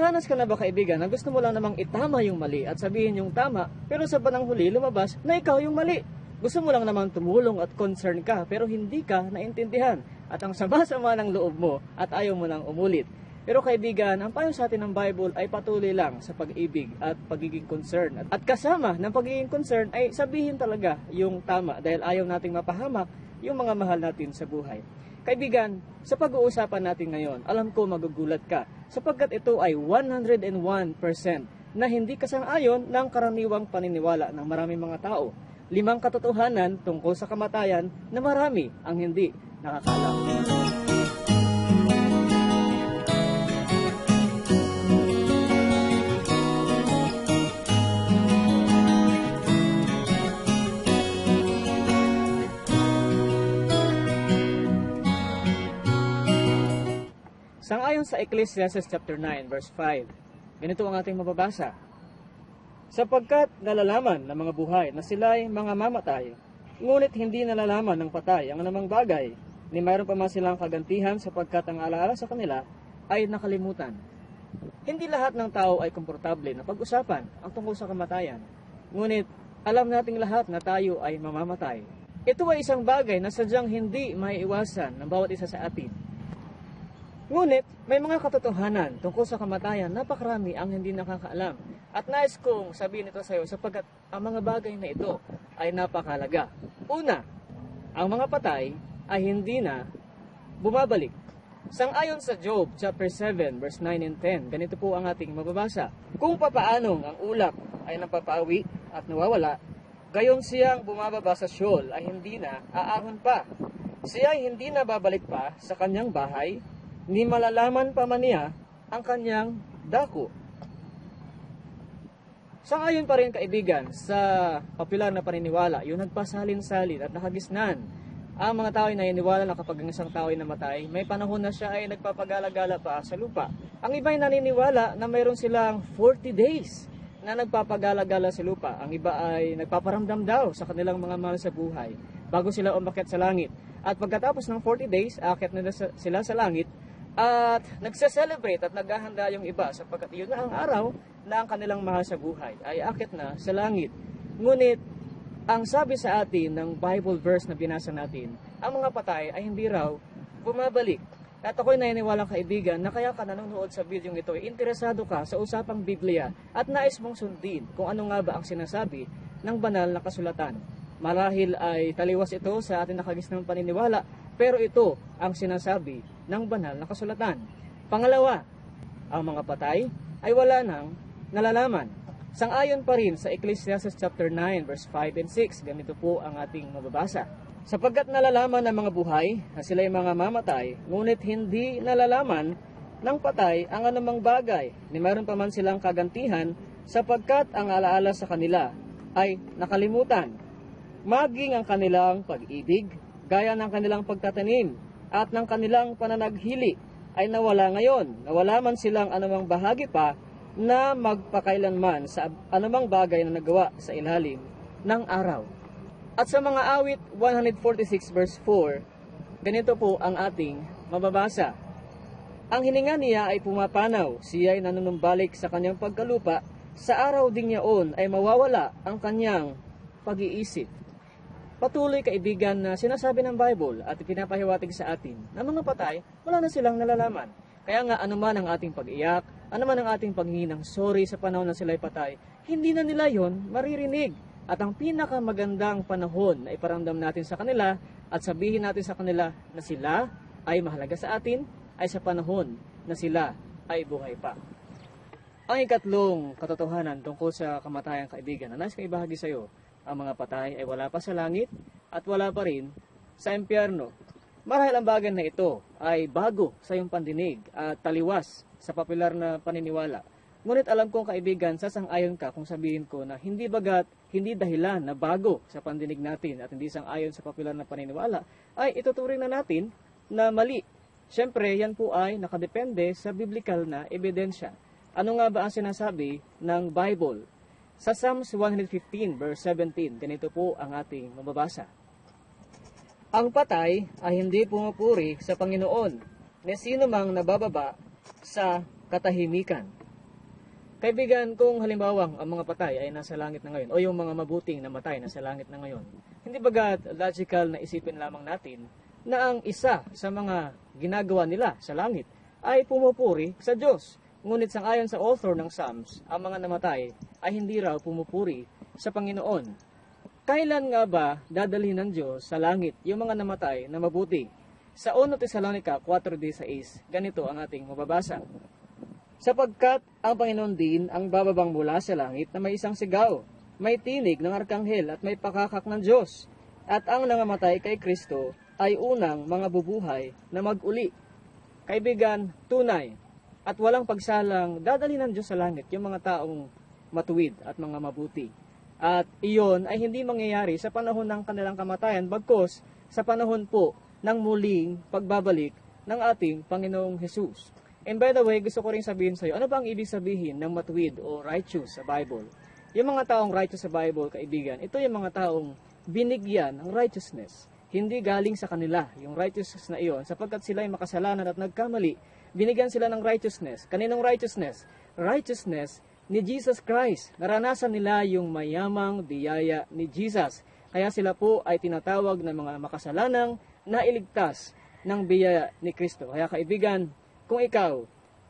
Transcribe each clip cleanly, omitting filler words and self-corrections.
Nakaranas ka na ba, kaibigan, na gusto mo lang namang itama yung mali at sabihin yung tama, pero sa bandang huli lumabas na ikaw yung mali? Gusto mo lang namang tumulong at concern ka, pero hindi ka naintindihan at ang sama-sama ng loob mo at ayaw mo nang umulit. Pero kaibigan, ang payo sa atin ng Bible ay patuloy lang sa pag-ibig at pagiging concern. At kasama ng pagiging concern ay sabihin talaga yung tama dahil ayaw nating mapahamak yung mga mahal natin sa buhay. Kaibigan, sa pag-uusapan natin ngayon, alam ko magugulat ka sapagkat ito ay 101% na hindi kasang-ayon ng karaniwang paniniwala ng maraming mga tao. 5 katotohanan tungkol sa kamatayan na marami ang hindi nakakaalam. Sangayon sa Ecclesiastes chapter 9 verse 5, ganito ang ating mababasa. Sapagkat nalalaman ng mga buhay na sila'y mga mamatay, ngunit hindi nalalaman ng patay ang anumang bagay, ni mayroon pa man silang kagantihan sapagkat ang alaala sa kanila ay nakalimutan. Hindi lahat ng tao ay komportable na pag-usapan ang tungkol sa kamatayan, ngunit alam nating lahat na tayo ay mamamatay. Ito ay isang bagay na sadyang hindi maiiwasan ng bawat isa sa atin. Ngunit, may mga katotohanan tungkol sa kamatayan, napakarami ang hindi nakakaalam. At nais kong sabihin ito sa iyo sapagkat ang mga bagay na ito ay napakalaga. Una, ang mga patay ay hindi na bumabalik. Sangayon sa Job chapter 7 verse 9 and 10, ganito po ang ating mababasa. Kung papaanong ang ulap ay napapawi at nawawala, gayon siyang bumababa sa Sheol ay hindi na aahon pa. Siya ay hindi na babalik pa sa kanyang bahay, ni malalaman pa man niya ang kanyang dako. Sangayon pa rin, kaibigan, sa popular na paniniwala, yung nagpasalin-salin at nakagisnan, ang mga tao ay naniniwala na kapag ang isang tao ay namatay, may panahon na siya ay nagpapagala-gala pa sa lupa. Ang iba ay naniniwala na mayroon silang 40 days na nagpapagala-gala sa lupa. Ang iba ay nagpaparamdam daw sa kanilang mga mahal sa buhay bago sila umakyat sa langit. At pagkatapos ng 40 days, aakyat na sila sa langit, at nagse-celebrate at naghahanda yung iba sapagkat yun na ang araw na ang kanilang mahal sa buhay ay akit na sa langit. Ngunit, ang sabi sa atin ng Bible verse na binasa natin, ang mga patay ay hindi raw bumabalik. At ako'y naniniwalang, kaibigan, na kaya ka nanonood sa video ito, interesado ka sa usapang Biblia at nais mong sundin kung ano nga ba ang sinasabi ng banal na kasulatan. Marahil ay taliwas ito sa ating nakagisnang paniniwala, pero ito ang sinasabi ng banal na kasulatan. Pangalawa, ang mga patay ay wala nang nalalaman. Sangayon pa rin sa Ecclesiastes chapter 9 verse 5 and 6, ganito po ang ating mababasa. Sapagkat nalalaman ng mga buhay na sila'y mga mamatay, ngunit hindi nalalaman ng patay ang anumang bagay, ni mayroon pa man silang kagantihan, sapagkat ang alaala sa kanila ay nakalimutan. Maging ang kanilang pag-ibig, gaya ng kanilang pagtatanim at ng kanilang pananaghili ay nawala ngayon. Nawala man silang anumang bahagi pa na magpakailanman sa anumang bagay na nagawa sa ilalim ng araw. At sa mga awit 146 verse 4, ganito po ang ating mababasa. Ang hininga niya ay pumapanaw, siya ay nanunumbalik sa kanyang pagkalupa, sa araw ding yaon ay mawawala ang kanyang pag-iisip. Patuloy, kaibigan, na sinasabi ng Bible at pinapahiwatig sa atin na mga patay, wala na silang nalalaman. Kaya nga anuman ang ating pag-iyak, anuman ang ating paghingi ng sorry sa panahon na sila'y patay, hindi na nila yon maririnig. At ang pinakamagandang panahon na iparamdam natin sa kanila at sabihin natin sa kanila na sila ay mahalaga sa atin ay sa panahon na sila ay buhay pa. Ang ikatlong katotohanan tungkol sa kamatayan, kaibigan, na nais kong ibahagi sa iyo, ang mga patay ay wala pa sa langit at wala pa rin sa impyerno. Marahil ang bagay na ito ay bago sa iyong pandinig at taliwas sa popular na paniniwala. Ngunit alam kong, kaibigan, sasang-ayon ka kung sabihin ko na hindi dahilan na bago sa pandinig natin at hindi sang-ayon sa popular na paniniwala, ay ituturing na natin na mali. Siyempre, yan po ay nakadepende sa biblical na ebidensya. Ano nga ba ang sinasabi ng Bible? Sa Psalms 115 verse 17, ganito po ang ating mababasa. Ang patay ay hindi pumupuri sa Panginoon, ni sino mang nabababa sa katahimikan. Kaibigan, kung halimbawa ang mga patay ay nasa langit na ngayon o yung mga mabuting namatay nasa langit na ngayon, hindi bagat logical na isipin lamang natin na ang isa sa mga ginagawa nila sa langit ay pumupuri sa Diyos. Ngunit sangayon sa author ng Psalms, ang mga namatay ay hindi raw pumupuri sa Panginoon. Kailan nga ba dadalhin ng Diyos sa langit yung mga namatay na mabuti? Sa 1 Tesalonica 4:16, ganito ang ating mababasa. Sapagkat ang Panginoon din ang bababang mula sa langit na may isang sigaw, may tinig ng arkanghel at may pakakak ng Diyos. At ang nangamatay kay Kristo ay unang mga bubuhay na mag-uli. Kaibigan, tunay at walang pagsalang dadali ng Diyos sa langit yung mga taong matuwid at mga mabuti. At iyon ay hindi mangyayari sa panahon ng kanilang kamatayan, bagkus sa panahon po ng muling pagbabalik ng ating Panginoong Hesus. And by the way, gusto ko rin sabihin sa iyo, ano ba ang ibig sabihin ng matuwid o righteous sa Bible? Yung mga taong righteous sa Bible, kaibigan, ito yung mga taong binigyan ng righteousness. Hindi galing sa kanila yung righteousness na iyon, sapagkat sila ay makasalanan at nagkamali. Binigyan sila ng righteousness. Kaninong righteousness? Righteousness ni Jesus Christ. Naranasan nila yung mayamang biyaya ni Jesus. Kaya sila po ay tinatawag na mga makasalanang nailigtas ng biyaya ni Kristo. Kaya kaibigan, kung ikaw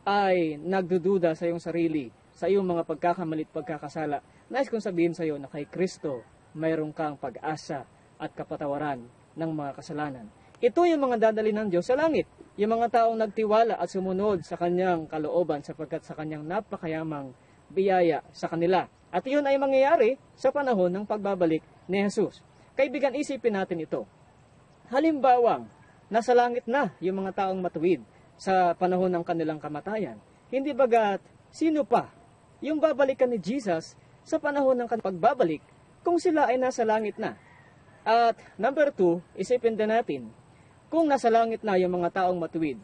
ay nagdududa sa iyong sarili, sa iyong mga pagkakamalit, pagkakasala, nais kong sabihin sa iyo na kay Kristo mayroon kang pag-asa at kapatawaran ng mga kasalanan. Ito yung mga dadali ng Diyos sa langit, yung mga taong nagtiwala at sumunod sa kanyang kalooban sapagkat sa kanyang napakayamang biyaya sa kanila. At iyon ay mangyayari sa panahon ng pagbabalik ni Jesus. Kaibigan, isipin natin ito. Halimbawang, nasa langit na yung mga taong matuwid sa panahon ng kanilang kamatayan. Hindi bagat sino pa yung babalikan ni Jesus sa panahon ng pagbabalik kung sila ay nasa langit na. At number 2, isipin din natin, kung nasa langit na yung mga taong matuwid,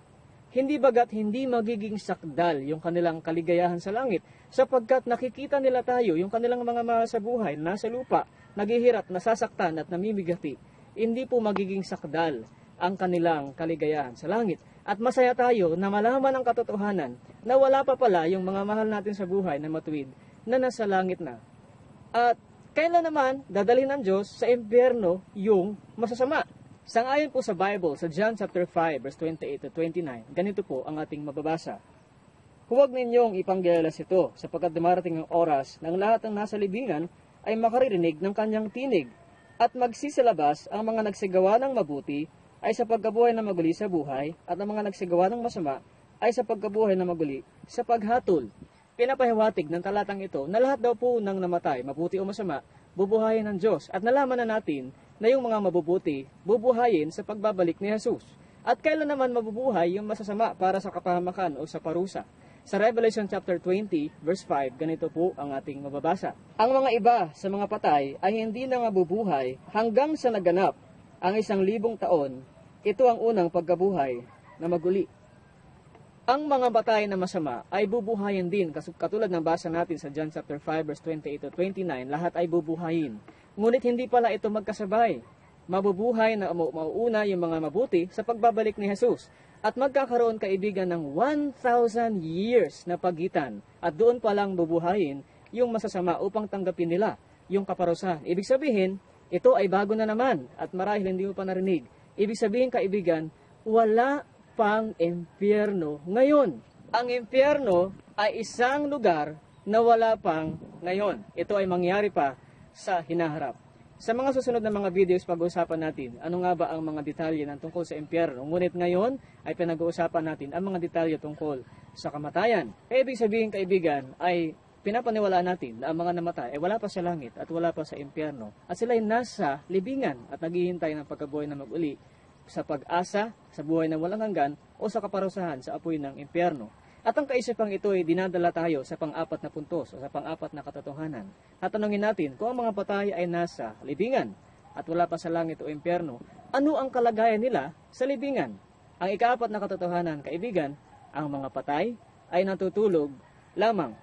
hindi bagat hindi magiging sakdal yung kanilang kaligayahan sa langit sapagkat nakikita nila tayo, yung kanilang mga mahal sa buhay, nasa lupa, naghihirap, nasasaktan at namimigati, hindi po magiging sakdal ang kanilang kaligayahan sa langit. At masaya tayo na malaman ang katotohanan na wala pa pala yung mga mahal natin sa buhay na matuwid na nasa langit na. At kailan naman dadalhin ng Diyos sa impyerno yung masasama? Sangayon po sa Bible, sa John chapter 5, verse 28 to 29, ganito po ang ating mababasa. Huwag ninyong ipanggilalas ito, sapagkat dumarating ang oras ng lahat ng nasa libingan ay makaririnig ng kanyang tinig, at magsisilabas ang mga nagsigawa ng mabuti ay sa pagkabuhay na maguli sa buhay, at ang mga nagsigawa ng masama ay sa pagkabuhay na maguli sa paghatol. Pinapahiwatig ng talatang ito na lahat daw po ng namatay, mabuti o masama, bubuhayin ng Diyos. At nalaman na natin na yung mga mabubuti, bubuhayin sa pagbabalik ni Jesus. At kailan naman mabubuhay yung masasama para sa kapahamakan o sa parusa? Sa Revelation chapter 20, verse 5, ganito po ang ating mababasa. Ang mga iba sa mga patay ay hindi na mabubuhay hanggang sa naganap ang 1,000 taon. Ito ang unang pagkabuhay na maguli. Ang mga patay na masama ay bubuhayin din, katulad ng basa natin sa John chapter 5 verse 28 to 29, lahat ay bubuhayin. Ngunit hindi pala ito magkasabay. Mabubuhay na mauuna yung mga mabuti sa pagbabalik ni Jesus. At magkakaroon, kaibigan, ng 1,000 years na pagitan. At doon palang bubuhayin yung masasama upang tanggapin nila yung kaparusahan. Ibig sabihin, ito ay bago na naman at marahil hindi mo pa narinig. Ibig sabihin, kaibigan, wala pang impyerno ngayon. Ang impyerno ay isang lugar na wala pang ngayon. Ito ay mangyari pa sa hinaharap. Sa mga susunod na mga videos, pag-uusapan natin ano nga ba ang mga detalye ng tungkol sa impyerno. Ngunit ngayon ay pinag-uusapan natin ang mga detalye tungkol sa kamatayan. Kaya ibig sabihin, kaibigan, ay pinapaniwalaan natin na ang mga namatay ay wala pa sa langit at wala pa sa impyerno. At sila ay nasa libingan at naghihintay ng pagkabuhay na mag-uli sa pag-asa, sa buhay na walang hanggan o sa kaparusahan sa apoy ng impyerno. At ang kaisipang ito ay dinadala tayo sa pang-apat na puntos o sa pang-apat na katotohanan. Tatanungin natin kung ang mga patay ay nasa libingan at wala pa sa langit o impyerno, ano ang kalagayan nila sa libingan? Ang ika-apat na katotohanan, kaibigan, ang mga patay ay natutulog lamang.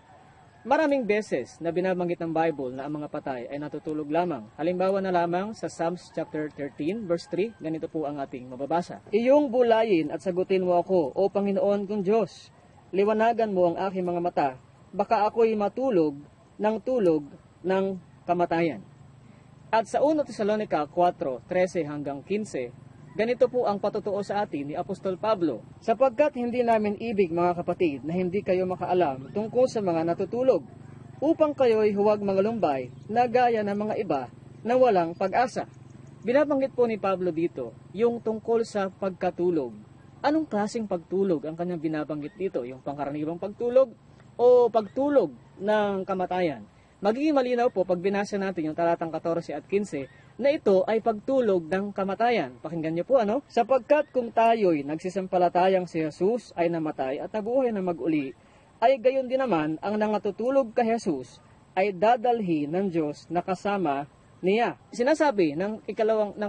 Maraming beses na binabanggit ng Bible na ang mga patay ay natutulog lamang. Halimbawa na lamang sa Psalms chapter 13 verse 3, ganito po ang ating mababasa. Iyong bulayin at sagutin mo ako, O Panginoon kong Diyos. Liwanagan mo ang aking mga mata, baka ako'y matulog ng tulog ng kamatayan. At sa 1 Tesalonica 4:13 hanggang 15, ganito po ang patutuo sa atin ni Apostol Pablo. Sapagkat hindi namin ibig, mga kapatid, na hindi kayo makaalam tungkol sa mga natutulog, upang kayo'y huwag mangalumbay na gaya ng mga iba na walang pag-asa. Binabanggit po ni Pablo dito yung tungkol sa pagkatulog. Anong klaseng pagtulog ang kanyang binabanggit dito? Yung pangkaraniwang pagtulog o pagtulog ng kamatayan? Magiging malinaw po pag binasa natin yung talatang 14 at 15 na ito ay pagtulog ng kamatayan. Pakinggan niyo po ano? Sapagkat kung tayo'y nagsisampalatayang si Jesus ay namatay at nabuhay na mag-uli, ay gayon din naman ang nangatutulog kay Jesus ay dadalhin ng Diyos na kasama niya. Sinasabi ng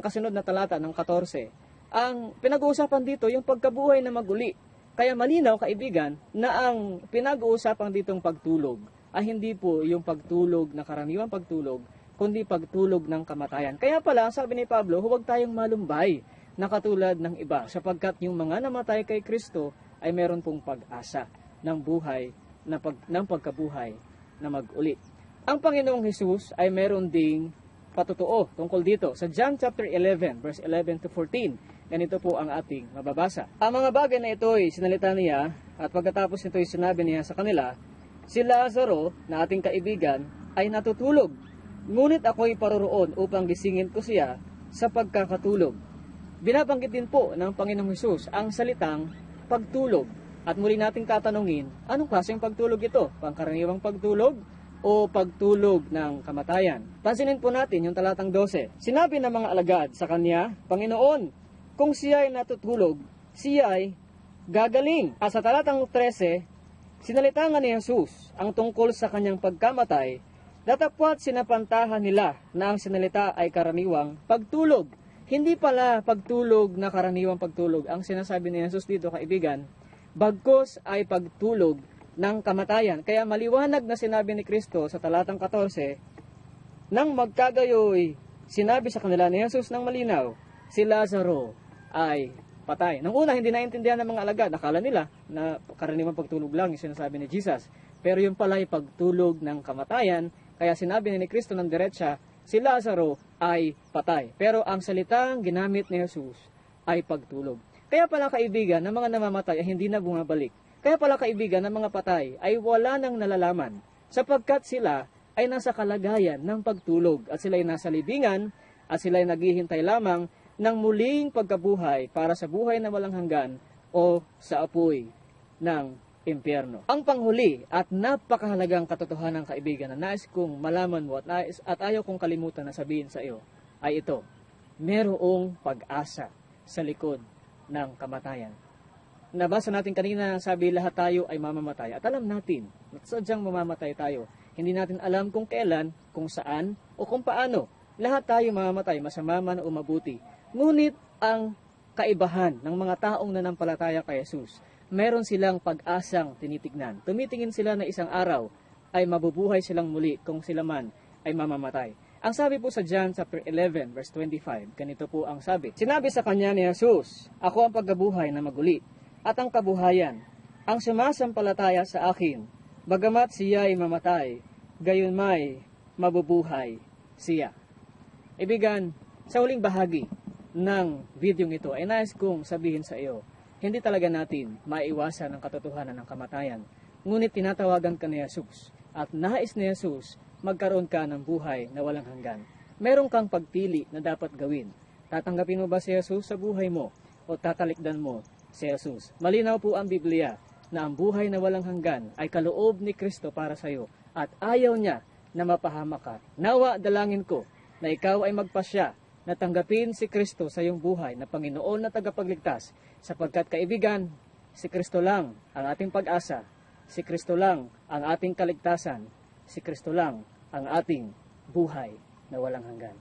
kasunod na talata ng 14, ang pinag-uusapan dito yung pagkabuhay na mag-uli. Kaya malinaw, kaibigan, na ang pinag-uusapan ditong pagtulog ay hindi po yung pagtulog na karaniwang pagtulog, kundi pagtulog ng kamatayan. Kaya pala, sabi ni Pablo, huwag tayong malumbay na katulad ng iba, sapagkat yung mga namatay kay Kristo ay meron pong pag-asa ng buhay, ng pagkabuhay na mag-uli. Ang Panginoong Hesus ay meron ding patutuo tungkol dito. Sa John chapter 11, verse 11 to 14, ganito po ang ating mababasa. Ang mga bagay na ito ay sinalita niya, at pagkatapos nito ay sinabi niya sa kanila, si Lazaro, na ating kaibigan, ay natutulog. Ngunit ako'y paroroon upang gisingin ko siya sa pagkakatulog. Binabanggit din po ng Panginoong Hesus ang salitang pagtulog. At muli nating tatanungin, anong klaseng pagtulog ito? Pangkaraniwang pagtulog o pagtulog ng kamatayan? Pansinin po natin yung talatang 12. Sinabi ng mga alagad sa kanya, Panginoon, kung siya ay natutulog, siya ay gagaling. At sa talatang 13, sinalita nga ni Jesus ang tungkol sa kanyang pagkamatay, datapwat sinapantahan nila na ang sinalita ay karaniwang pagtulog. Hindi pala pagtulog na karaniwang pagtulog ang sinasabi ni Jesus dito, kaibigan, bagkos ay pagtulog ng kamatayan. Kaya maliwanag na sinabi ni Kristo sa talatang 14, nang magkagayoy, sinabi sa kanila ni Jesus ng malinaw, si Lazaro ay patay. Nung una, hindi naintindihan ng mga alagad. Nakala nila na karaniwang pagtulog lang yung sinasabi ni Jesus. Pero yung pala ay pagtulog ng kamatayan. Kaya sinabi ni Kristo ng diretsa, si Lazaro ay patay. Pero ang salitang ginamit ni Jesus ay pagtulog. Kaya pala, kaibigan, ng mga namamatay ay hindi na bumabalik. Kaya pala, kaibigan, ng mga patay ay wala nang nalalaman, sapagkat sila ay nasa kalagayan ng pagtulog at sila ay nasa libingan at sila ay naghihintay lamang ng muling pagkabuhay para sa buhay na walang hanggan o sa apoy ng impyerno. Ang panghuli at napakahalagang katotohanan, kaibigan, na nais kong malaman mo at ayaw kong kalimutan na sabihin sa iyo ay ito: merong pag-asa sa likod ng kamatayan. Nabasa natin kanina, sabi lahat tayo ay mamamatay. At alam natin, at sadyang mamamatay tayo. Hindi natin alam kung kailan, kung saan, o kung paano. Lahat tayo mamamatay, masama man o mabuti. Ngunit ang kaibahan ng mga taong nanampalataya kay Jesus, meron silang pag-asang tinitignan. Tumitingin sila na isang araw ay mabubuhay silang muli kung sila man ay mamamatay. Ang sabi po sa John chapter 11 verse 25, ganito po ang sabi. Sinabi sa kanya ni Jesus, ako ang pagkabuhay na maguli at ang kabuhayan. Ang sumasampalataya sa akin, bagamat siya ay mamatay, gayon may mabubuhay siya. Ibigan, sa huling bahagi ng video ito ay nais kong sabihin sa iyo, hindi talaga natin maiwasan ang katotohanan ng kamatayan. Ngunit tinatawagan ka ni Jesus at nais ni Jesus magkaroon ka ng buhay na walang hanggan. Meron kang pagpili na dapat gawin. Tatanggapin mo ba si Jesus sa buhay mo o tatalikdan mo si Jesus? Malinaw po ang Biblia na ang buhay na walang hanggan ay kaloob ni Kristo para sa iyo at ayaw niya na mapahamak ka. Nawa dalangin ko na ikaw ay magpasya na tanggapin si Kristo sa iyong buhay na Panginoon na tagapagligtas, sapagkat kaibigan, si Kristo lang ang ating pag-asa, si Kristo lang ang ating kaligtasan, si Kristo lang ang ating buhay na walang hanggan.